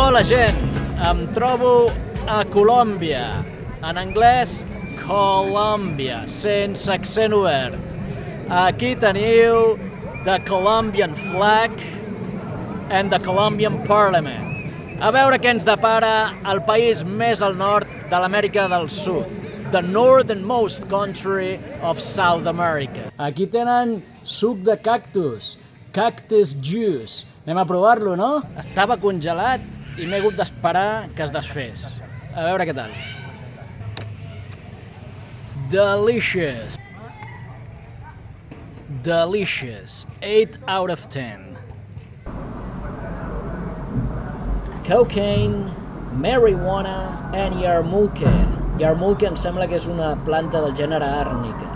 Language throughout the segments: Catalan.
Hola gent, em trobo a Colòmbia, en anglès Colòmbia, sense accent obert. Aquí teniu the Colombian flag and the Colombian Parliament. A veure què ens depara el país més al nord de l'Amèrica del Sud, the northernmost country of South America. Aquí tenen suc de cactus, cactus juice. Anem a provar-lo, no? Estava congelat i m'he hagut d'esperar que es desfés. A veure què tal. Delicious. Delicious. 8 out of 10. Cocaine, marijuana and yarmulke. Yarmulke em sembla que és una planta del gènere àrnica.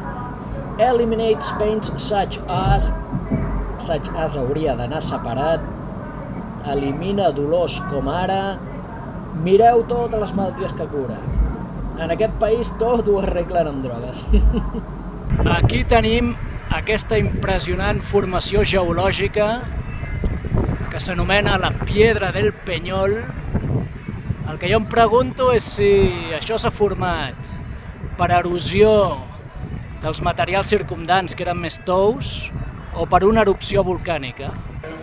Eliminates pains such as hauria d'anar separat. Elimina dolors com ara. Mireu totes les malalties que cura. En aquest país tot ho arreglen amb drogues. Aquí tenim aquesta impressionant formació geològica que s'anomena la Piedra del Peñol. El que jo em pregunto és si això s'ha format per erosió dels materials circumdants que eren més tous o per una erupció volcànica.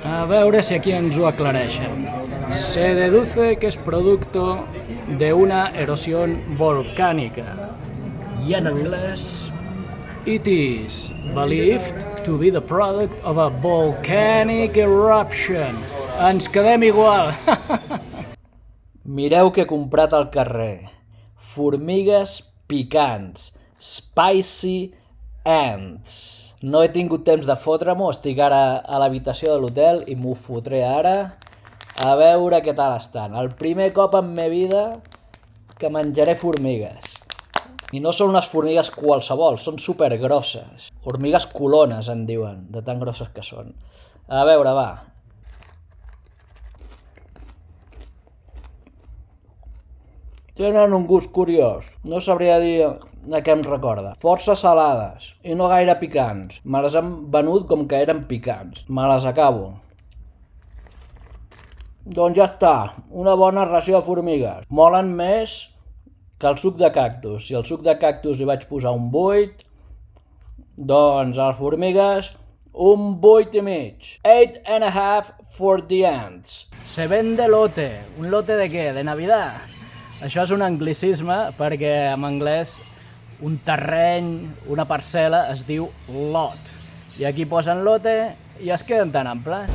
A veure si aquí ens ho aclareixen. Se deduce que es producto de una erosión volcánica. I en anglès, it is believed to be the product of a volcanic eruption. Ens quedem igual. Mireu què he comprat al carrer. Formigues picants. Spicy ants. No he tingut temps de fotre-m'ho, estic ara a l'habitació de l'hotel i m'ho fotré ara. A veure què tal estan. El primer cop en ma vida que menjaré formigues. I no són unes formigues qualsevol, són supergrosses. Formigues colones en diuen, de tan grosses que són. A veure, va. Tenen un gust curiós. No sabria dir de què em recorda. Força salades i no gaire picants. Me les han venut com que eren picants. Me les acabo. Doncs ja està. Una bona ració de formigues. Molen més que el suc de cactus. Si al suc de cactus li vaig posar un 8, doncs a les formigues un 8,5. 8,5 for the ants. Se vende lote. ¿Un lote de què? De Navidad? Això és un anglicisme perquè en anglès un terreny, una parcel·la es diu lot. I aquí posen lote i es queden tan amples.